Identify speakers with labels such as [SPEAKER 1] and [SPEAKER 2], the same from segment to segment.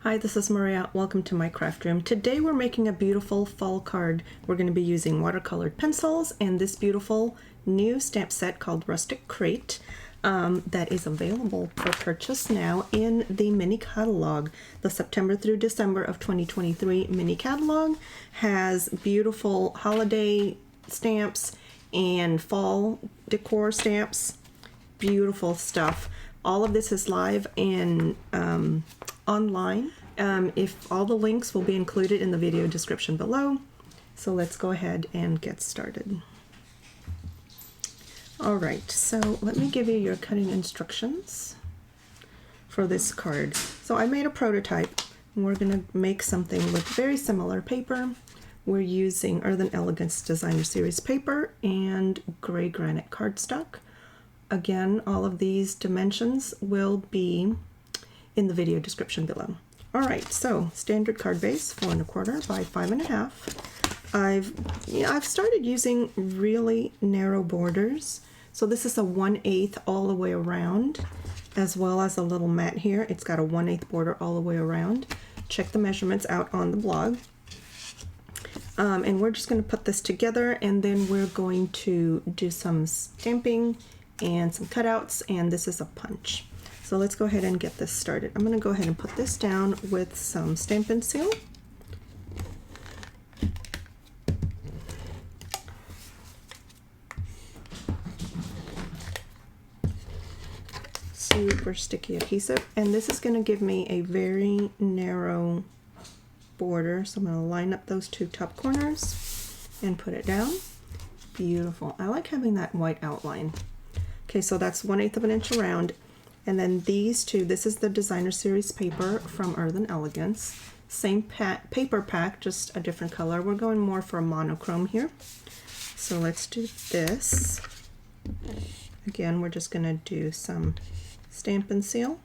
[SPEAKER 1] Hi, this is Maria. Welcome to my craft room. Today we're making a beautiful fall card. We're going to be using watercolored pencils and this beautiful new stamp set called Rustic Crate that is available for purchase now in the mini catalog. The September through December of 2023 mini catalog has beautiful holiday stamps and fall decor stamps. Beautiful stuff. All of this is live and online. If all the links will be included in the video description below. So let's go ahead and get started. All right, so let me give you your cutting instructions for this card. So I made a prototype and we're going to make something with very similar paper. We're using Earthen Elegance Designer Series paper and gray granite cardstock. Again, all of these dimensions will be in the video description below. All right, so standard card base, 4 1/4 by 5 1/2. I've started using really narrow borders. So this is a 1/8 all the way around, as well as a little mat here. It's got a 1/8 border all the way around. Check the measurements out on the blog. And we're just going to put this together, and then we're going to do some stamping and some cutouts, and this is a punch. So let's go ahead and get this started. I'm going to go ahead and put this down with some Stampin' Seal. Super sticky adhesive, and this is going to give me a very narrow border. So I'm going to line up those two top corners and put it down. Beautiful. I like having that white outline. Okay, so that's 1/8 inch around. And then these two, this is the Designer Series paper from Earthen Elegance. Same paper pack, just a different color. We're going more for a monochrome here. So let's do this. Again, we're just going to do some Stampin' Seal.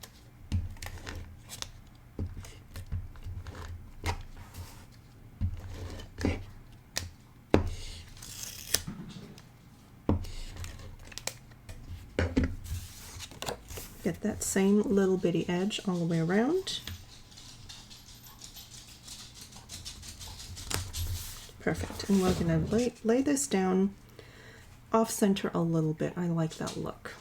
[SPEAKER 1] Get that same little bitty edge all the way around. Perfect. And we're going to lay this down off center a little bit. I like that look.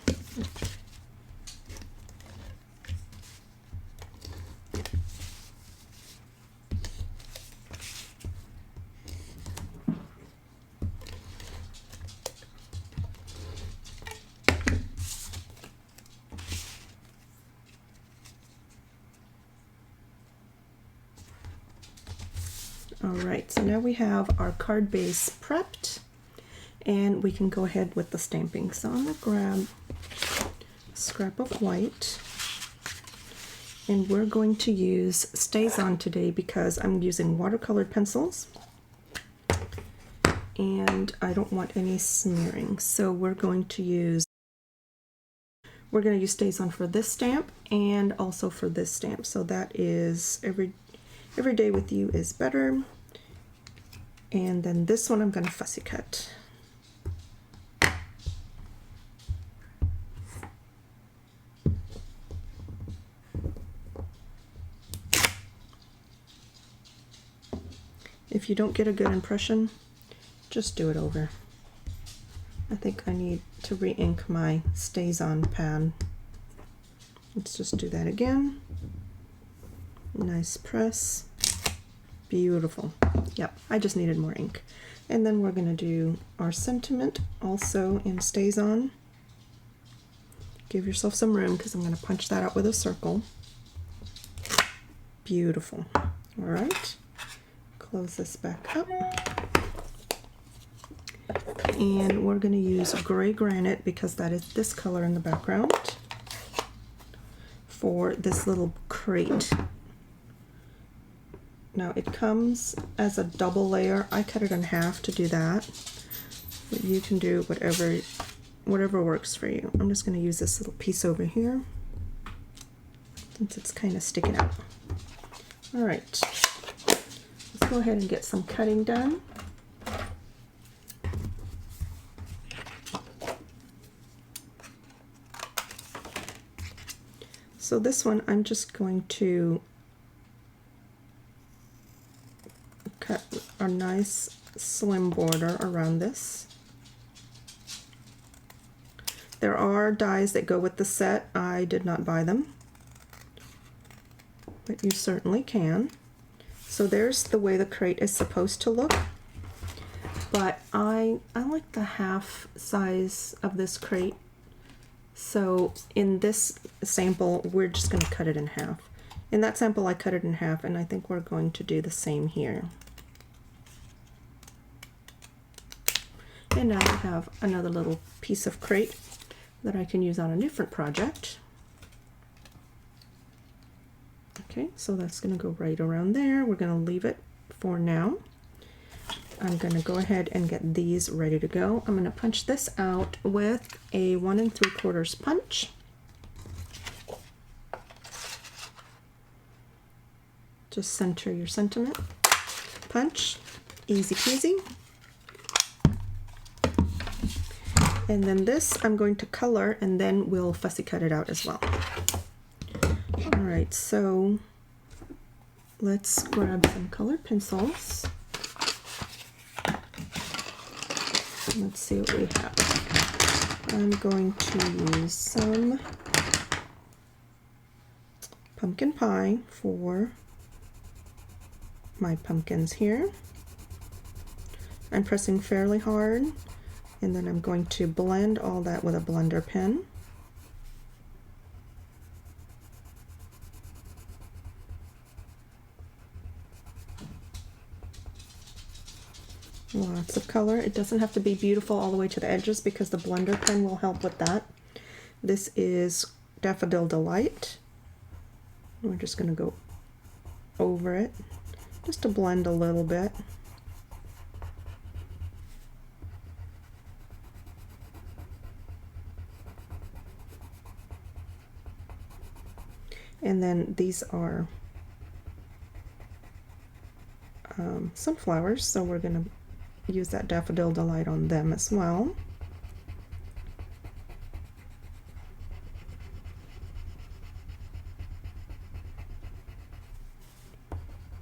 [SPEAKER 1] Alright, so now we have our card base prepped and we can go ahead with the stamping. So I'm going to grab a scrap of white and we're going to use StampinUp today because I'm using watercolored pencils and I don't want any smearing. So we're going to use StampinUp for this stamp and also for this stamp. So that is every day with you is better. And then this one I'm going to fussy cut. If you don't get a good impression, just do it over. I think I need to re-ink my StampinUp pad. Let's just do that again. Nice press. Beautiful. Yep, I just needed more ink. And then we're going to do our sentiment also in StampinUp. Give yourself some room because I'm going to punch that out with a circle. Beautiful. All right. Close this back up. And we're going to use gray granite because that is this color in the background for this little crate. Now it comes as a double layer. I cut it in half to do that, but you can do whatever works for you. I'm just going to use this little piece over here since it's kind of sticking out. All right, let's go ahead and get some cutting done. So this one I'm just going to cut a nice slim border around this. There are dies that go with the set. I did not buy them, but you certainly can. So there's the way the crate is supposed to look. But I like the half size of this crate. So in this sample, we're just going to cut it in half. In that sample, I cut it in half, and I think we're going to do the same here. And now I have another little piece of crate that I can use on a different project. Okay, so that's going to go right around there. We're going to leave it for now. I'm going to go ahead and get these ready to go. I'm going to punch this out with a 1 3/4 punch. Just center your sentiment. Punch. Easy peasy. And then this I'm going to color, and then we'll fussy cut it out as well. All right, so let's grab some colored pencils. Let's see what we have. I'm going to use some pumpkin pie for my pumpkins here. I'm pressing fairly hard, and then I'm going to blend all that with a blender pen. Lots of color. It doesn't have to be beautiful all the way to the edges because the blender pen will help with that. This is Daffodil Delight. We're just going to go over it just to blend a little bit. And then these are sunflowers, so we're going to use that Daffodil Delight on them as well.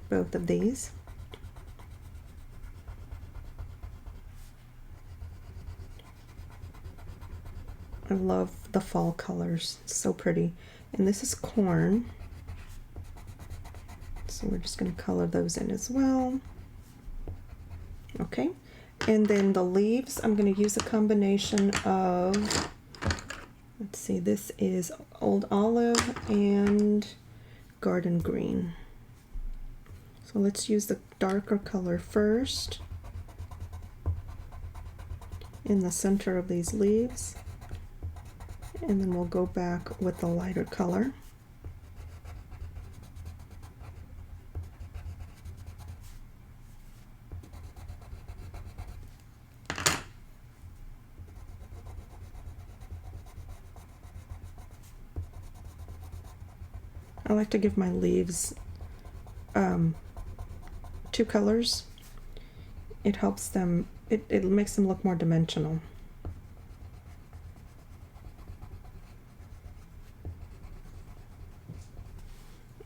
[SPEAKER 1] Both of these. I love the fall colors, it's so pretty. And this is corn, so we're just going to color those in as well. Okay, and then the leaves, I'm going to use a combination of, let's see, this is Old Olive and Garden Green. So let's use the darker color first in the center of these leaves, and then we'll go back with the lighter color. I like to give my leaves two colors. It helps them, it makes them look more dimensional.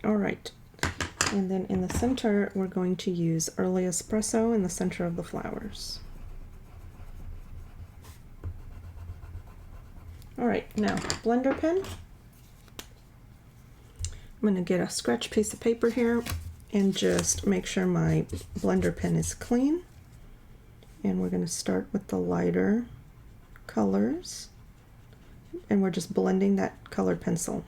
[SPEAKER 1] All right, and then in the center we're going to use Early Espresso in the center of the flowers. All right, now blender pen. I'm going to get a scratch piece of paper here and just make sure my blender pen is clean. And we're going to start with the lighter colors, and we're just blending that colored pencil.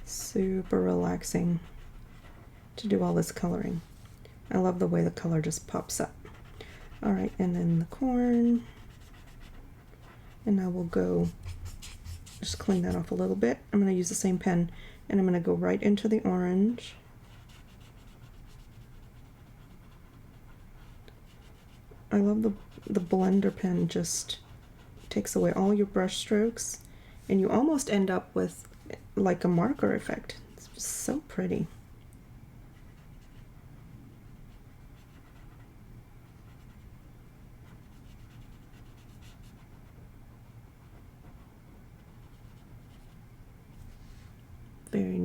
[SPEAKER 1] Super relaxing to do all this coloring. I love the way the color just pops up. All right, and then the corn, and I will go just clean that off a little bit. I'm going to use the same pen, and I'm going to go right into the orange. I love the blender pen, just takes away all your brush strokes, and you almost end up with like a marker effect. It's just so pretty.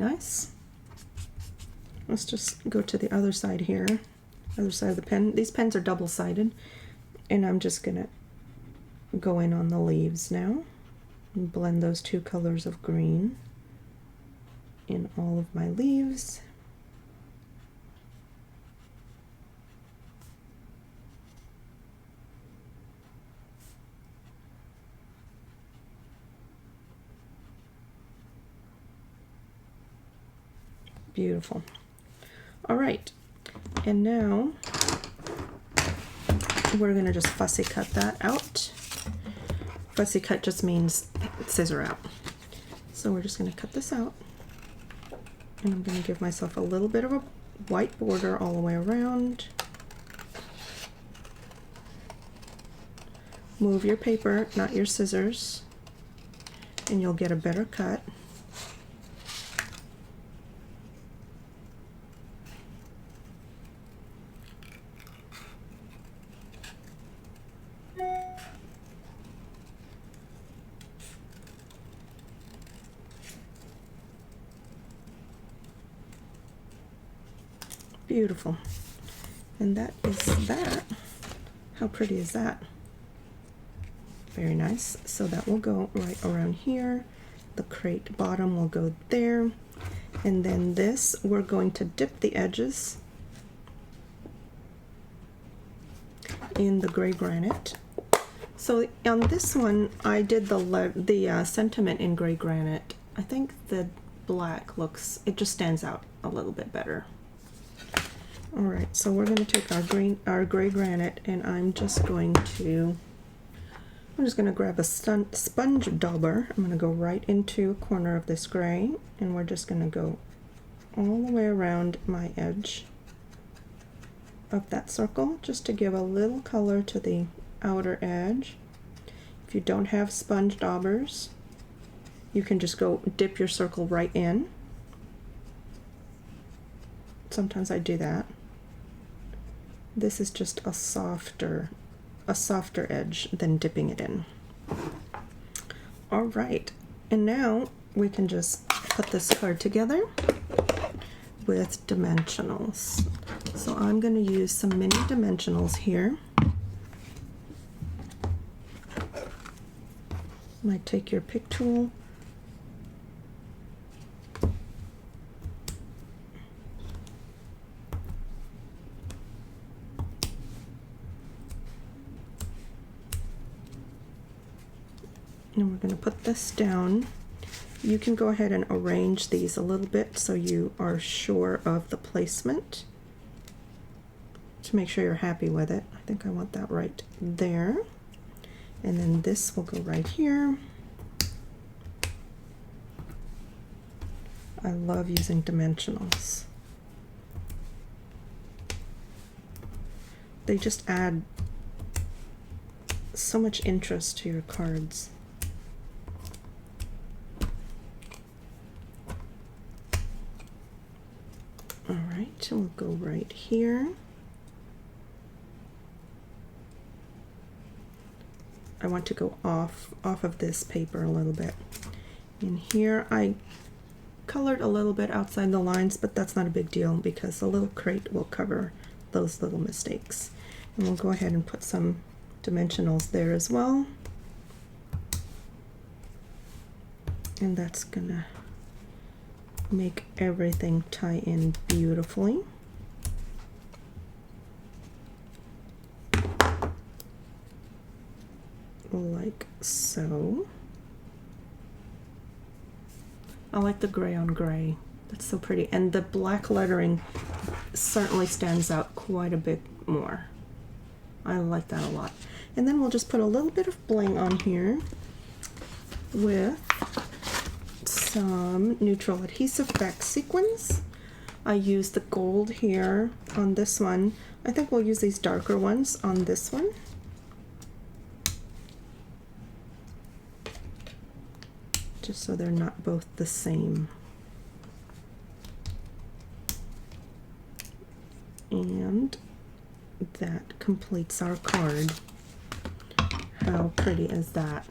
[SPEAKER 1] nice. Let's just go to the other side here, other side of the pen. These pens are double-sided, and I'm just gonna go in on the leaves now and blend those two colors of green in all of my leaves. Beautiful. All right, and now we're gonna just fussy cut that out. Fussy cut just means scissor out. So we're just gonna cut this out, and I'm gonna give myself a little bit of a white border all the way around. Move your paper, not your scissors, and you'll get a better cut. Beautiful. And that is that. How pretty is that? Very nice. So that will go right around here. The crate bottom will go there. And then this, we're going to dip the edges in the gray granite. So on this one, I did the sentiment in gray granite. I think the black looks, it just stands out a little bit better. All right, so we're going to take our gray granite, and I'm just going to grab a sponge dauber. I'm going to go right into a corner of this gray, and we're just going to go all the way around my edge of that circle, just to give a little color to the outer edge. If you don't have sponge daubers, you can just go dip your circle right in. Sometimes I do that. This is just a softer edge than dipping it in. All right, and now we can just put this card together with dimensionals. So I'm going to use some mini dimensionals here. Might take your pick tool. And we're going to put this down. You can go ahead and arrange these a little bit so you are sure of the placement, to make sure you're happy with it. I think I want that right there. And then this will go right here. I love using dimensionals. They just add so much interest to your cards. All right, we'll go right here. I want to go off of this paper a little bit. In here, I colored a little bit outside the lines, but that's not a big deal because the little crate will cover those little mistakes. And we'll go ahead and put some dimensionals there as well. And that's gonna make everything tie in beautifully. Like so. I like the gray on gray. That's so pretty. And the black lettering certainly stands out quite a bit more. I like that a lot. And then we'll just put a little bit of bling on here with some neutral adhesive back sequins. I use the gold here on this one. I think we'll use these darker ones on this one. Just so they're not both the same. And that completes our card. How pretty is that?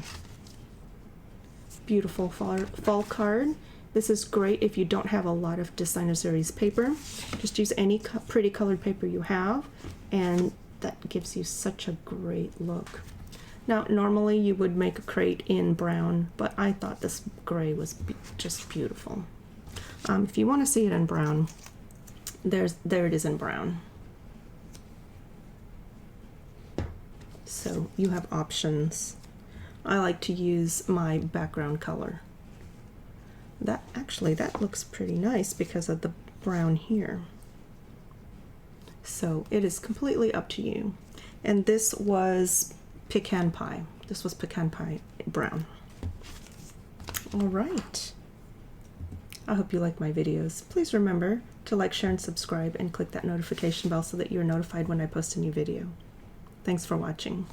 [SPEAKER 1] Beautiful fall card. This is great if you don't have a lot of designer series paper. Just use any pretty colored paper you have, and that gives you such a great look. Now, normally you would make a crate in brown, but I thought this gray was just beautiful. If you want to see it in brown, there it is in brown. So you have options. I like to use my background color. That looks pretty nice because of the brown here. So it is completely up to you. And this was pecan pie. This was pecan pie brown. All right. I hope you like my videos. Please remember to like, share, and subscribe, and click that notification bell so that you're notified when I post a new video. Thanks for watching.